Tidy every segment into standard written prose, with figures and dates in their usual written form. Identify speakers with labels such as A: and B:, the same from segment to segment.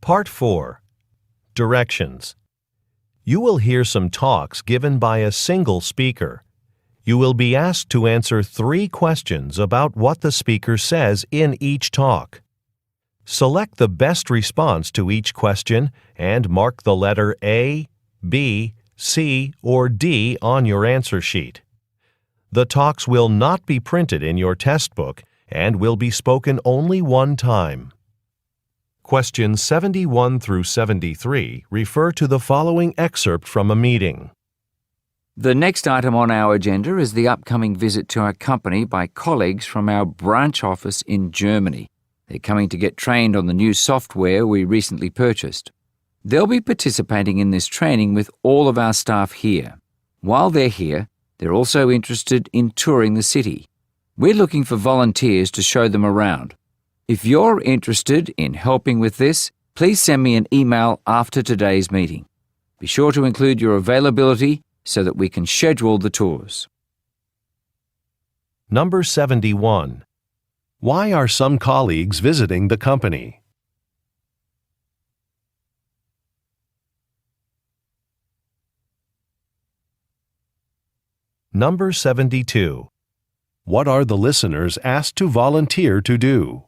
A: Part 4. Directions. You will hear some talks given by a single speaker. You will be asked to answer 3 questions about what the speaker says in each talk. Select the best response to each question and mark the letter A, B, C, or D on your answer sheet. The talks will not be printed in your test book and will be spoken only one time. Questions 71 through 73 refer to the following excerpt from a meeting.
B: The next item on our agenda is the upcoming visit to our company by colleagues from our branch office in Germany. They're coming to get trained on the new software we recently purchased. They'll be participating in this training with all of our staff here. While they're here, they're also interested in touring the city. We're looking for volunteers to show them around. If you're interested in helping with this, please send me an email after today's meeting. Be sure to include your availability so that we can schedule the tours.
A: Number 71. Why are some colleagues visiting the company? Number 72. What are the listeners asked to volunteer to do?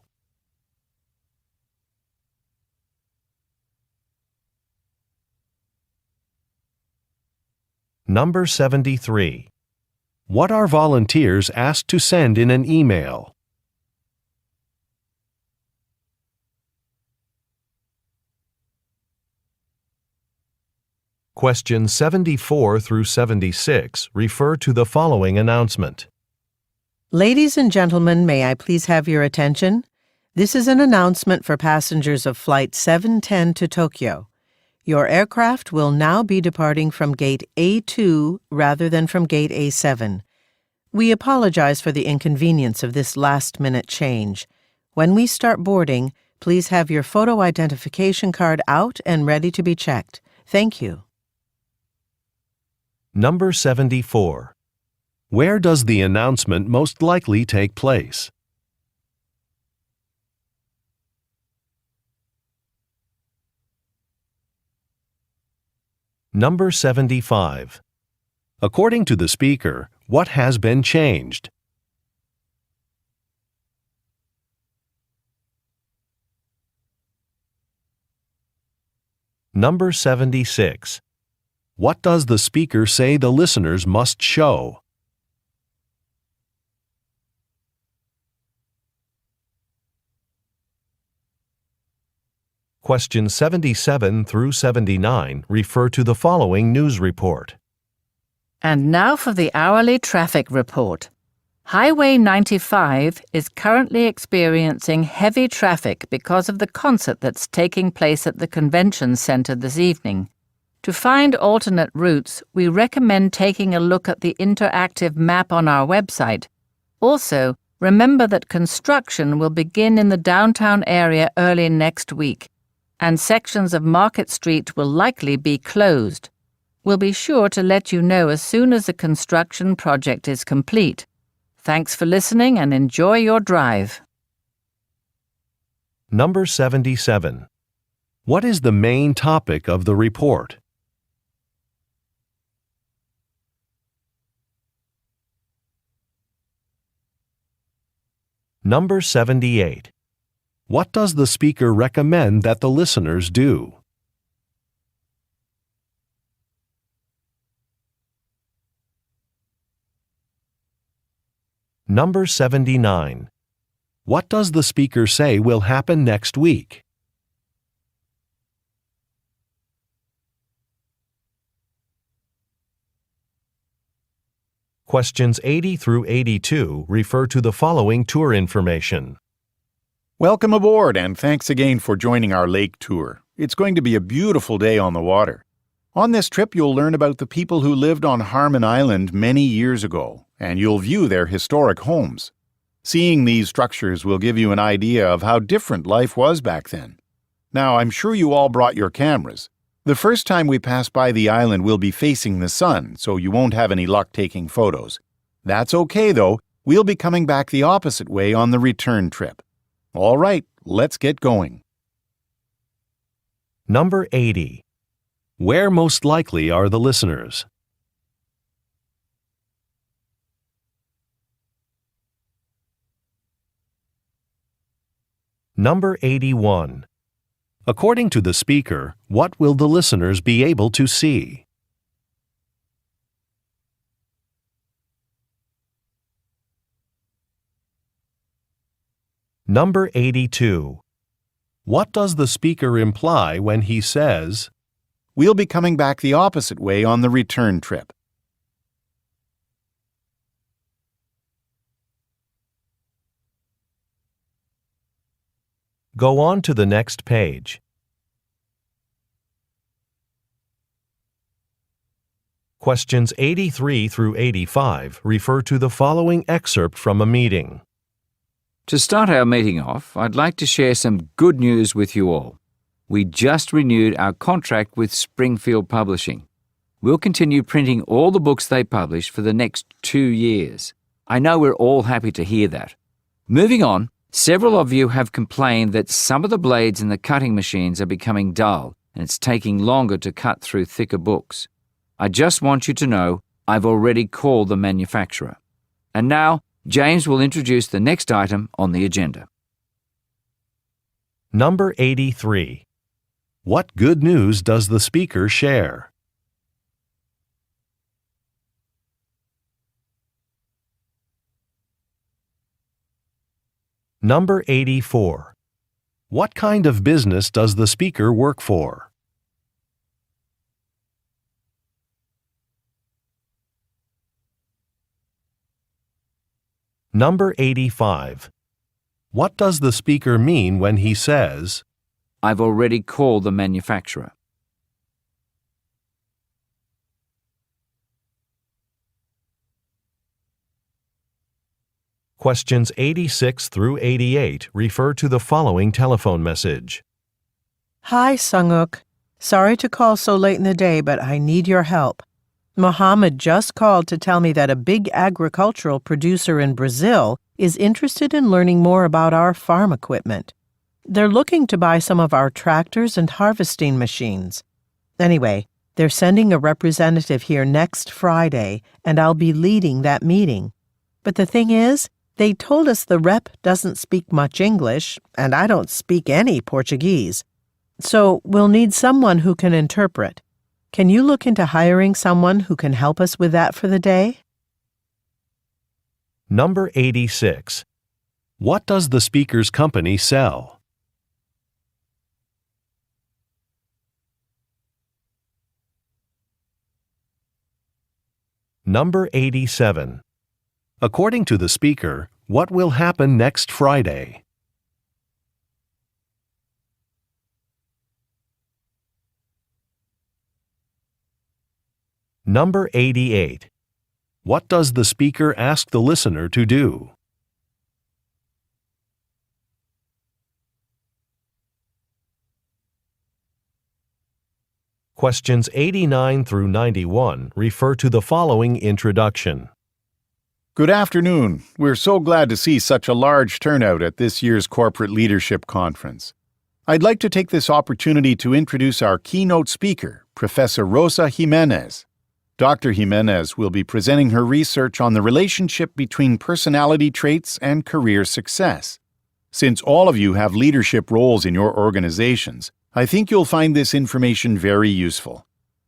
A: Number 73. What are volunteers asked to send in an email? Questions 74 through 76 refer to the following announcement.
C: Ladies and gentlemen, may I please have your attention? This is an announcement for passengers of Flight 710 to Tokyo. Your aircraft will now be departing from Gate A2 rather than from Gate A7. We apologize for the inconvenience of this last-minute change. When we start boarding, please have your photo identification card out and ready to be checked. Thank you.
A: Number 74. Where does the announcement most likely take place? Number 75. According to the speaker, what has been changed? Number 76. What does the speaker say the listeners must show? Questions 77 through 79 refer to the following news report.
D: And now for the hourly traffic report. Highway 95 is currently experiencing heavy traffic because of the concert that's taking place at the convention center this evening. To find alternate routes, we recommend taking a look at the interactive map on our website. Also, remember that construction will begin in the downtown area early next week, and sections of Market Street will likely be closed. We'll be sure to let you know as soon as the construction project is complete. Thanks for listening and enjoy your drive.
A: Number 77. What is the main topic of the report? Number 78. What does the speaker recommend that the listeners do? Number 79. What does the speaker say will happen next week? Questions 80 through 82 refer to the following tour information.
E: Welcome aboard, and thanks again for joining our lake tour. It's going to be a beautiful day on the water. On this trip, you'll learn about the people who lived on Harmon Island many years ago, and you'll view their historic homes. Seeing these structures will give you an idea of how different life was back then. Now, I'm sure you all brought your cameras. The first time we pass by the island, we'll be facing the sun, so you won't have any luck taking photos. That's okay, though. We'll be coming back the opposite way on the return trip. All right, let's get going.
A: Number 80. Where most likely are the listeners? Number 81. According to the speaker, what will the listeners be able to see? Number 82. What does the speaker imply when he says,
E: We'll be coming back the opposite way on the return trip?
A: Go on to the next page. Questions 83 through 85 refer to the following excerpt from a meeting.
B: To start our meeting off, I'd like to share some good news with you all. We just renewed our contract with Springfield Publishing. We'll continue printing all the books they publish for the next 2 years. I know we're all happy to hear that. Moving on, several of you have complained that some of the blades in the cutting machines are becoming dull and it's taking longer to cut through thicker books. I just want you to know I've already called the manufacturer. And now, James will introduce the next item on the agenda.
A: Number 83. What good news does the speaker share? Number 84. What kind of business does the speaker work for? Number 85. What does the speaker mean when he says,
B: I've already called the manufacturer.
A: Questions 86 through 88 refer to the following telephone message.
C: Hi, Sunguk. Sorry to call so late in the day, but I need your help. Mohammed just called to tell me that a big agricultural producer in Brazil is interested in learning more about our farm equipment. They're looking to buy some of our tractors and harvesting machines. Anyway, they're sending a representative here next Friday, and I'll be leading that meeting. But the thing is, they told us the rep doesn't speak much English, and I don't speak any Portuguese. So we'll need someone who can interpret. Can you look into hiring someone who can help us with that for the day?
A: Number 86. What does the speaker's company sell? Number 87. According to the speaker, what will happen next Friday? Number 88. What does the speaker ask the listener to do? Questions 89 through 91 refer to the following introduction.
E: Good afternoon. We're so glad to see such a large turnout at this year's Corporate Leadership Conference. I'd like to take this opportunity to introduce our keynote speaker, Professor Rosa Jimenez. Dr. Jimenez will be presenting her research on the relationship between personality traits and career success. Since all of you have leadership roles in your organizations, I think you'll find this information very useful.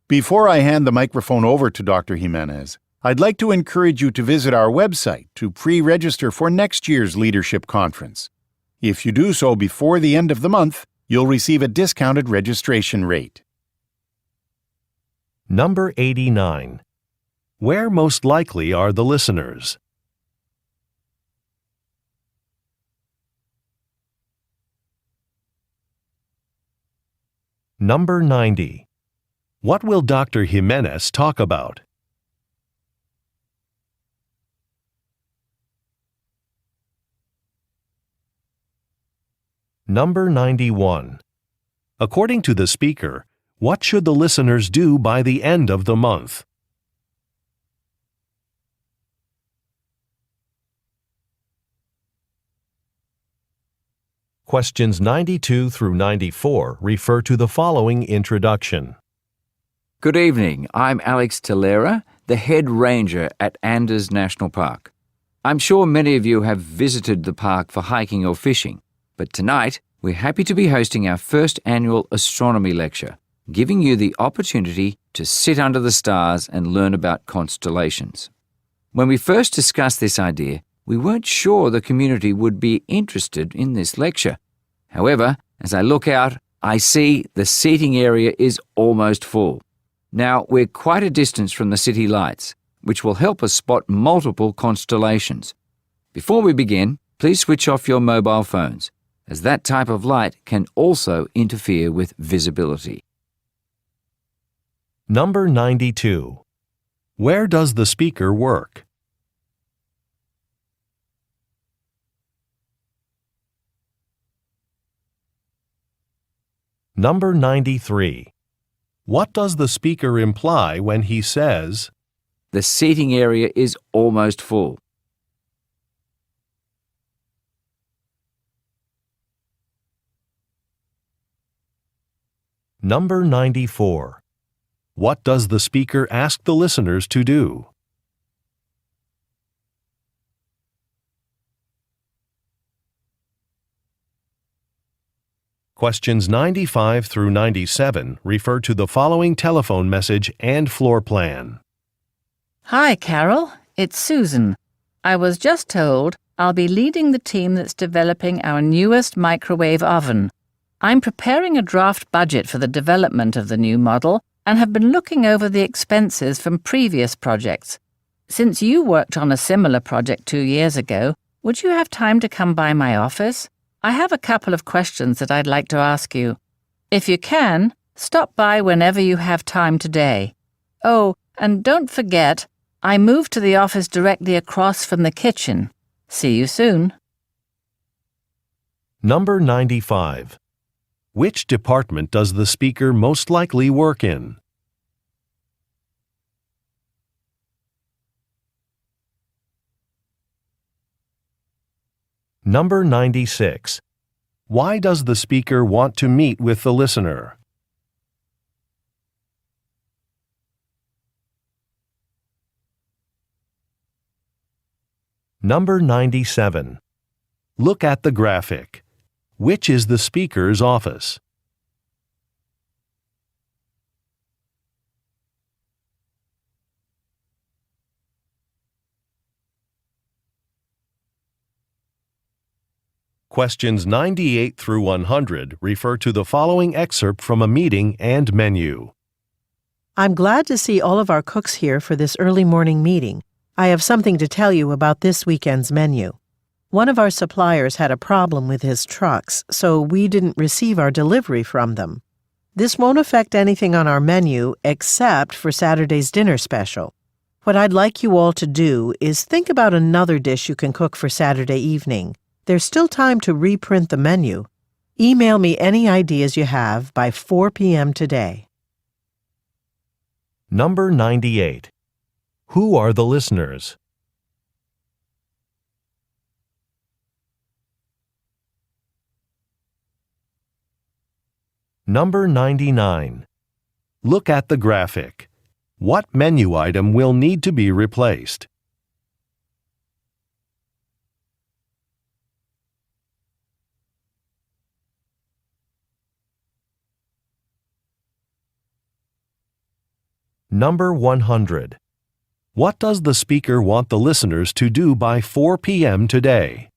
E: Before I hand the microphone over to Dr. Jimenez, I'd like to encourage you to visit our website to pre-register for next year's Leadership Conference. If you do so before the end of the month, you'll receive a discounted registration rate.
A: Number 89. Where most likely are the listeners? Number 90. What will Dr. Jimenez talk about? Number 91. According to the speaker, what should the listeners do by the end of the month? Questions 92 through 94 refer to the following introduction.
B: Good evening. I'm Alex Tellera, the head ranger at Anders National Park. I'm sure many of you have visited the park for hiking or fishing, but tonight we're happy to be hosting our first annual astronomy lecture, giving you the opportunity to sit under the stars and learn about constellations. When we first discussed this idea, we weren't sure the community would be interested in this lecture. However, as I look out, I see the seating area is almost full. Now, we're quite a distance from the city lights, which will help us spot multiple constellations. Before we begin, please switch off your mobile phones, as that type of light can also interfere with visibility.
A: Number 92. Where does the speaker work? Number 93. What does the speaker imply when he says,
B: The seating area is almost full?
A: Number 94. What does the speaker ask the listeners to do? Questions 95 through 97 refer to the following telephone message and floor plan.
D: Hi, Carol. It's Susan. I was just told I'll be leading the team that's developing our newest microwave oven. I'm preparing a draft budget for the development of the new model and have been looking over the expenses from previous projects. Since you worked on a similar project 2 years ago, would you have time to come by my office? I have a couple of questions that I'd like to ask you. If you can, stop by whenever you have time today. Oh, and don't forget, I moved to the office directly across from the kitchen. See you soon.
A: Number 95. Which department does the speaker most likely work in? Number 96. Why does the speaker want to meet with the listener? Number 97. Look at the graphic. Which is the speaker's office? Questions 98 through 100 refer to the following excerpt from a meeting and menu.
C: I'm glad to see all of our cooks here for this early morning meeting. I have something to tell you about this weekend's menu. One of our suppliers had a problem with his trucks, so we didn't receive our delivery from them. This won't affect anything on our menu except for Saturday's dinner special. What I'd like you all to do is think about another dish you can cook for Saturday evening. There's still time to reprint the menu. Email me any ideas you have by 4 p.m. today.
A: Number 98. Who are the listeners? Number 99. Look at the graphic. What menu item will need to be replaced? Number 100. What does the speaker want the listeners to do by 4 p.m. today?